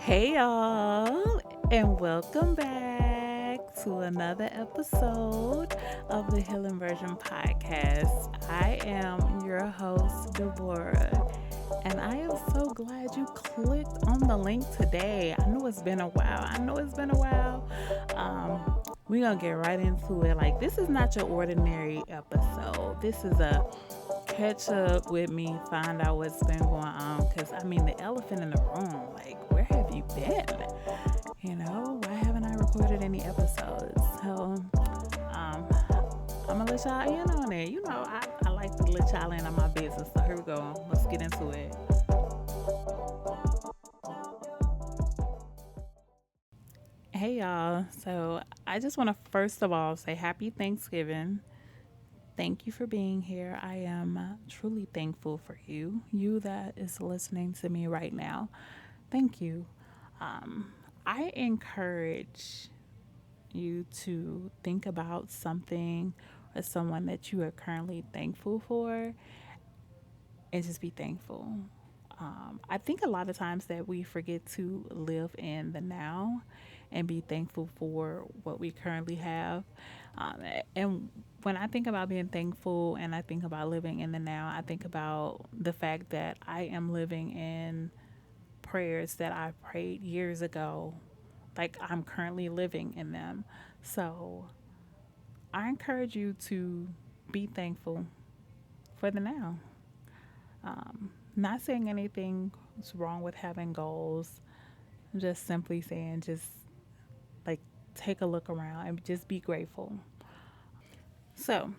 Hey y'all, and welcome back to another episode of the Healing Version podcast. I am your host, Deborah, and I am so glad you clicked on the link today. I know it's been a while. We're gonna get right into it. Like, this is not your ordinary episode, this is a catch up with me, find out what's been going on. Because, I mean, the elephant in the room, like, where have you been? Why haven't I recorded any episodes? So, um, I'm gonna let y'all in on it. I like to let y'all in on my business. So, here we go. Let's get into it. Hey, y'all. So, I just want to first of all say happy Thanksgiving. Thank you for being here. I am truly thankful for you that is listening to me right now. Thank you. Um, I encourage you to think about something or someone that you are currently thankful for and just be thankful. I think a lot of times that we forget to live in the now and be thankful for what we currently have. Um, and when I think about being thankful and I think about living in the now, I think about the fact that I am living in prayers that I prayed years ago. Like, I'm currently living in them. So I encourage you to be thankful for the now. Not saying anything is wrong with having goals. I'm just simply saying, just like, take a look around and just be grateful. So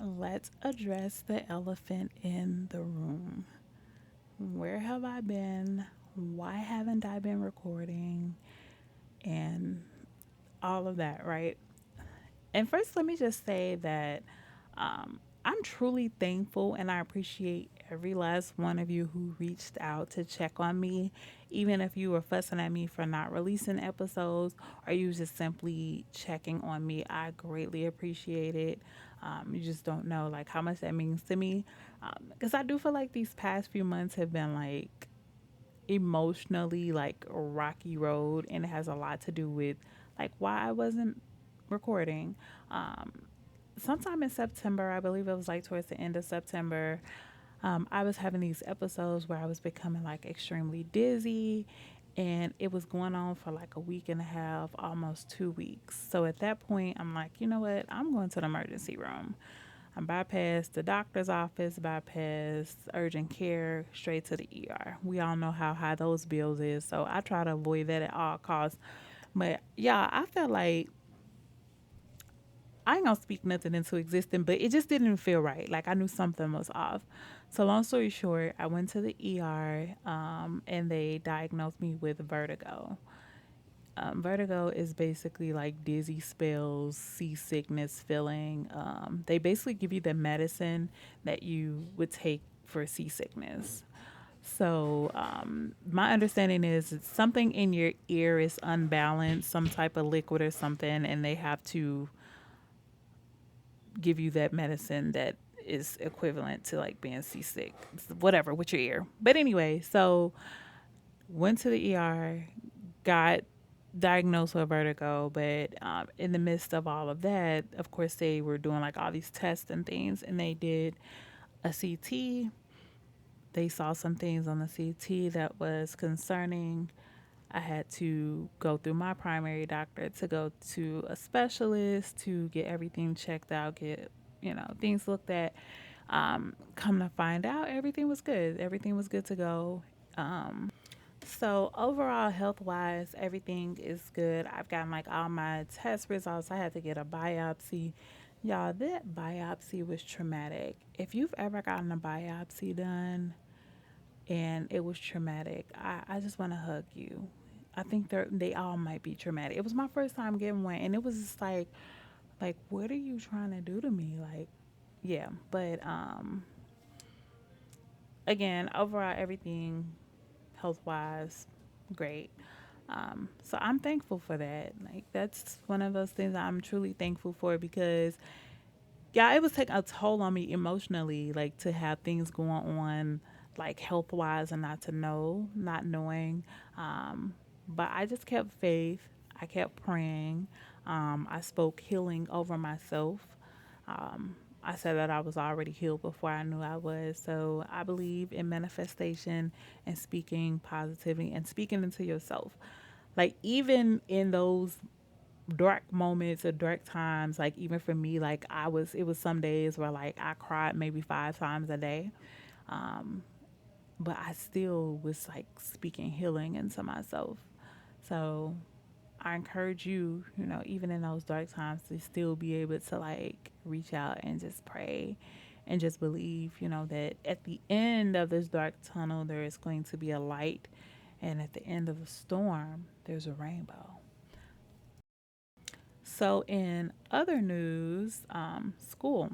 let's address the elephant in the room. Where have I been? Why haven't I been recording? And all of that, right? And first, let me just say that I'm truly thankful and I appreciate every last one of you who reached out to check on me, even if you were fussing at me for not releasing episodes or you just simply checking on me. I greatly appreciate it. You just don't know like how much that means to me, because I do feel like these past few months have been like emotionally like a rocky road, and it has a lot to do with like why I wasn't recording. Um, Sometime in September, I believe it was like towards the end of September, I was having these episodes where I was becoming like extremely dizzy, and it was going on for like a week and a half, almost 2 weeks. So at that point, I'm like, you know what? I'm going to the emergency room. I bypassed the doctor's office, bypassed urgent care, straight to the ER. We all know how high those bills is, so I try to avoid that at all costs. But yeah, I felt like I ain't gonna speak nothing into existence, but it just didn't feel right. Like I knew something was off. So long story short, I went to the ER, and they diagnosed me with vertigo. Vertigo is basically like dizzy spells, seasickness feeling. They basically give you the medicine that you would take for seasickness. So, my understanding is it's something in your ear is unbalanced, some type of liquid or something, and they have to give you that medicine that is equivalent to like being seasick, whatever, with your ear. But anyway, so went to the ER, got diagnosed with vertigo, but in the midst of all of that, of course, they were doing like all these tests and things, and they did a CT. They saw some things on the CT that was concerning. I had to go through my primary doctor to go to a specialist to get everything checked out, get, things looked at. Come to find out, everything was good. Everything was good to go. So overall, health wise, everything is good. I've gotten like all my test results. I had to get a biopsy. Y'all, that biopsy was traumatic. If you've ever gotten a biopsy done and it was traumatic, I just want to hug you. I think they all might be traumatic. It was my first time getting one, and it was just like, what are you trying to do to me? Like, yeah. But again, overall, everything health wise, great. So I'm thankful for that. Like, that's one of those things I'm truly thankful for because, yeah, it was taking a toll on me emotionally, like to have things going on, like health wise, and not knowing. But I just kept faith. I kept praying. I spoke healing over myself. Um, I said that I was already healed before I knew I was. So I believe in manifestation and speaking positivity and speaking into yourself. Like, even in those dark moments or dark times, like, even for me, like, it was some days where, like, I cried maybe 5 times a day. Um, but I still was, like, speaking healing into myself. So I encourage you, even in those dark times, to still be able to, like, reach out and just pray and just believe, that at the end of this dark tunnel, there is going to be a light. And at the end of the storm, there's a rainbow. So, in other news, school.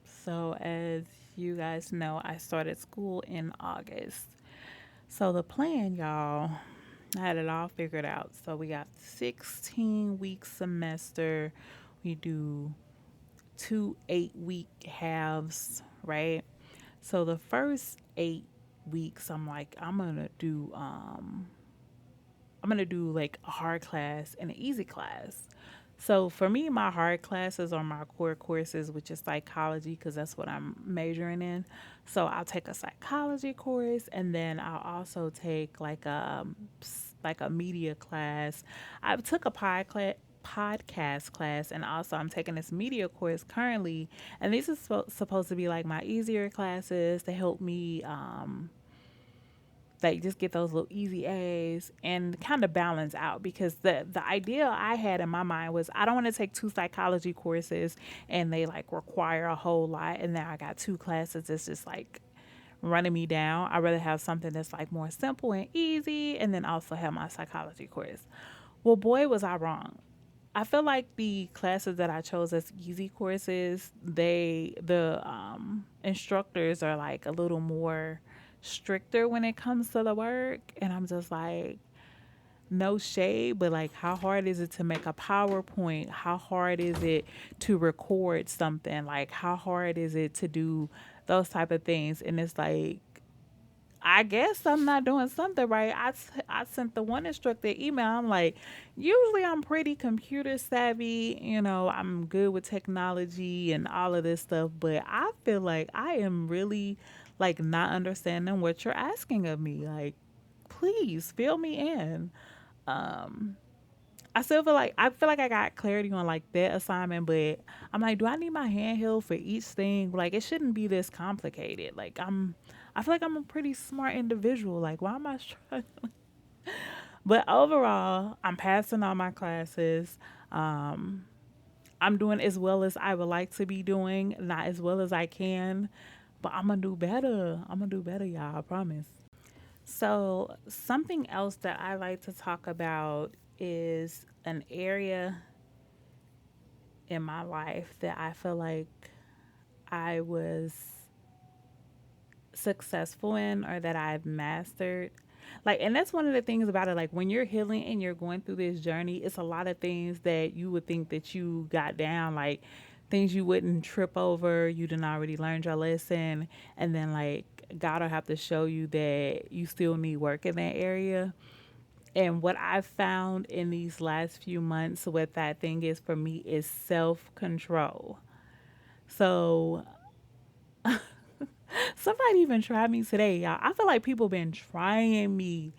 So, as you guys know, I started school in August. So, the plan, y'all, I had it all figured out. So, we got 16-week semester. We do 2 8-week halves, right? So, the first 8 weeks, I'm gonna do like a hard class and an easy class. So for me, my hard classes are my core courses, which is psychology, because that's what I'm majoring in. So I'll take a psychology course, and then I'll also take like a media class. I took a podcast class, and also I'm taking this media course currently, and these are supposed to be like my easier classes to help me like just get those little easy A's and kind of balance out, because the idea I had in my mind was I don't want to take two psychology courses and they like require a whole lot, and then I got two classes that's just like running me down. I'd rather have something that's like more simple and easy, and then also have my psychology course. Well, boy, was I wrong. I feel like the classes that I chose as easy courses, the instructors are like a little more stricter when it comes to the work, and I'm just like, no shade, but like, how hard is it to make a PowerPoint? How hard is it to record something? Like, how hard is it to do those type of things? And it's like, I guess I'm not doing something right. I sent the one instructor email. I'm like, usually I'm pretty computer savvy. I'm good with technology and all of this stuff. But I feel like I am really like not understanding what you're asking of me. Like, please fill me in. Um, I feel like I got clarity on like that assignment, but I'm like, do I need my hand held for each thing? Like, it shouldn't be this complicated. I feel like I'm a pretty smart individual. Like, why am I struggling? But overall, I'm passing all my classes. Um, I'm doing as well as I would like to be doing, not as well as I can, but I'm gonna do better. I'm gonna do better, y'all. I promise. So, something else that I like to talk about is an area in my life that I feel like I was successful in, or that I've mastered. Like, and that's one of the things about it. Like, when you're healing and you're going through this journey, it's a lot of things that you would think that you got down, like things you wouldn't trip over. You didn't already learned your lesson. And then, like, God will have to show you that you still need work in that area. And what I've found in these last few months, what that thing is for me, is self control. So somebody even tried me today, y'all. I feel like people been trying me,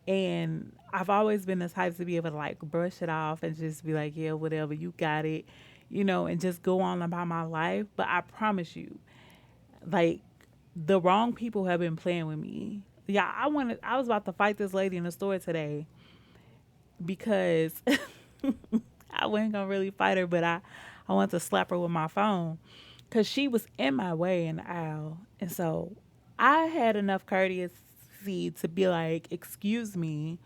and I've always been the type to be able to like brush it off and just be like, yeah, whatever, you got it, and just go on about my life. But I promise you, like, the wrong people have been playing with me. Yeah, I was about to fight this lady in the store today because I wasn't gonna really fight her, but I wanted to slap her with my phone because she was in my way in the aisle, and so I had enough courtesy to be like, "Excuse me,"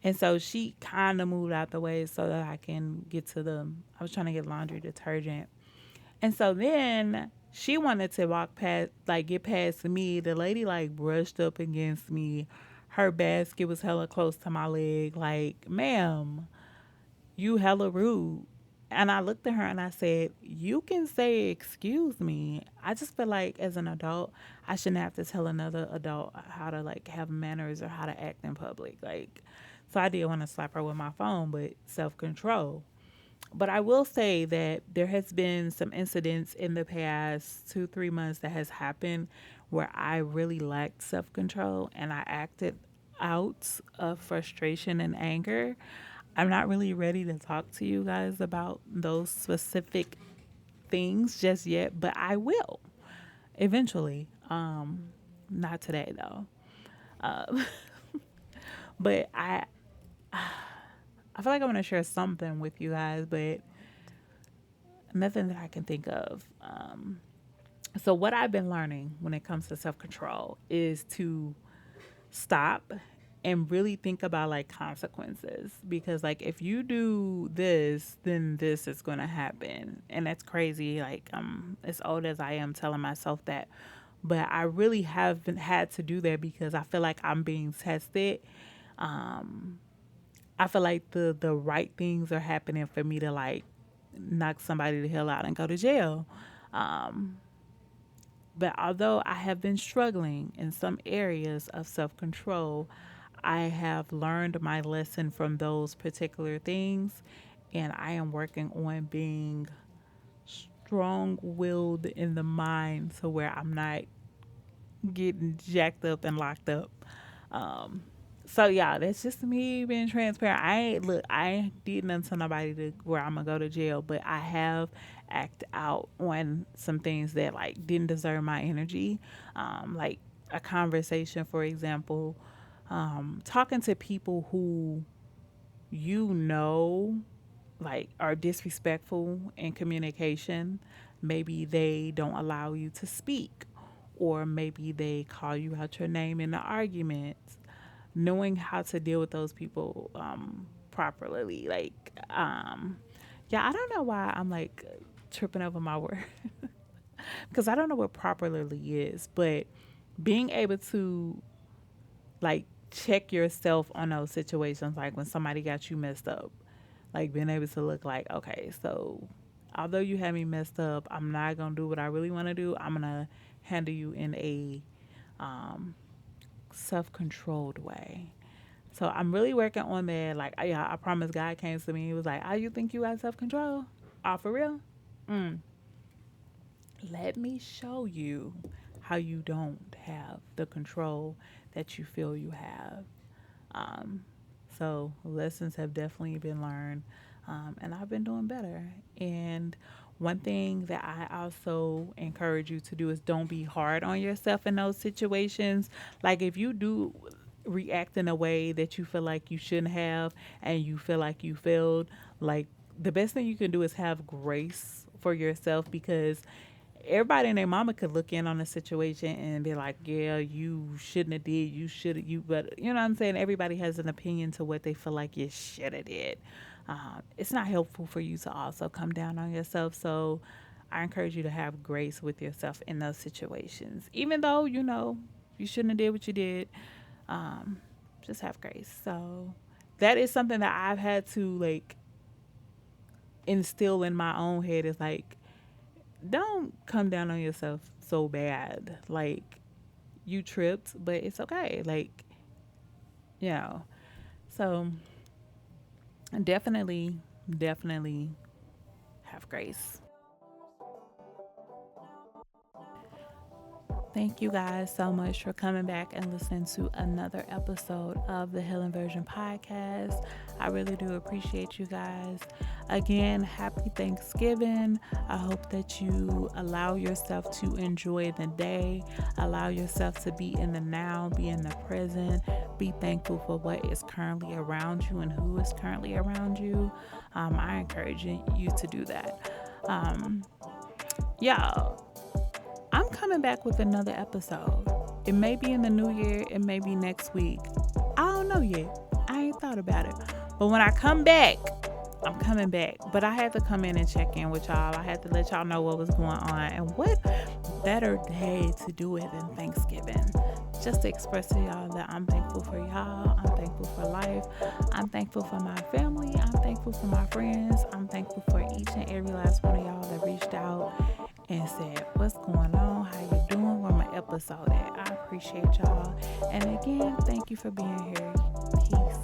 and so she kind of moved out the way so that I can get to the. I was trying to get laundry detergent, and so then she wanted to walk past, like get past me. The lady like brushed up against me. Her basket was hella close to my leg. Like, ma'am, you hella rude. And I looked at her and I said, you can say, excuse me. I just feel like as an adult, I shouldn't have to tell another adult how to like have manners or how to act in public. Like, So I did want to slap her with my phone, but self control. But I will say that there has been some incidents in the past 2, 3 months that has happened where I really lacked self control and I acted out of frustration and anger. I'm not really ready to talk to you guys about those specific things just yet, but I will eventually. Not today though. Uh, but I feel like I want to share something with you guys, but nothing that I can think of. So what I've been learning when it comes to self control is to stop and really think about like consequences, because like if you do this then this is going to happen, and that's crazy. Like as old as I am telling myself that, but I really haven't had to do that because I feel like I'm being tested. I feel like the right things are happening for me to like knock somebody the hell out and go to jail. um but although I have been struggling in some areas of self control, I have learned my lesson from those particular things, and I am working on being strong willed in the mind to where I'm not getting jacked up and locked up. Um, so yeah, that's just me being transparent. I ain't did nothing to nobody to where I'm gonna go to jail, but I have act out on some things that like didn't deserve my energy. Like a conversation, for example, talking to people who you know like are disrespectful in communication. Maybe they don't allow you to speak, or maybe they call you out your name in the arguments. Knowing how to deal with those people properly, like yeah, I don't know why I'm like tripping over my word because I don't know what properly is, but being able to like check yourself on those situations, like when somebody got you messed up, like being able to look like, okay, so although you had me messed up, I'm not gonna do what I really want to do. I'm gonna handle you in a um, self-controlled way. So I'm really working on that. Like, yeah, I promise God came to me. He was like, "Oh, you think you got self-control? Oh, for real? Mm. Let me show you how you don't have the control that you feel you have." Um, so lessons have definitely been learned, and I've been doing better. And one thing that I also encourage you to do is don't be hard on yourself in those situations. Like if you do react in a way that you feel like you shouldn't have, and you feel like you failed, like the best thing you can do is have grace for yourself, because everybody and their mama could look in on the situation and be like, yeah, you shouldn't have did, you should have, you, but you know what I'm saying? Everybody has an opinion to what they feel like you should have did. It's not helpful for you to also come down on yourself. So I encourage you to have grace with yourself in those situations, even though, you know, you shouldn't have did what you did. Um, just have grace. So that is something that I've had to like instill in my own head, is like, don't come down on yourself so bad. Like you tripped, but it's okay. Like, you know. So definitely, definitely have grace. Thank you guys so much for coming back and listening to another episode of the Healing Version podcast. I really do appreciate you guys. Again, happy Thanksgiving. I hope that you allow yourself to enjoy the day, allow yourself to be in the now, be in the present, be thankful for what is currently around you and who is currently around you. I encourage you to do that. Yeah, I'm coming back with another episode. It may be in the new year, it may be next week. I don't know yet. I ain't thought about it. But when I come back, I'm coming back. But I had to come in and check in with y'all. I had to let y'all know what was going on. And what better day to do it than Thanksgiving? Just to express to y'all that I'm thankful for y'all. I'm thankful for life. I'm thankful for my family. I'm thankful for my friends. I'm thankful for each and every last one of y'all that reached out and said, what's going on? How you doing? Where my episode at? I appreciate y'all. And again, thank you for being here. Peace.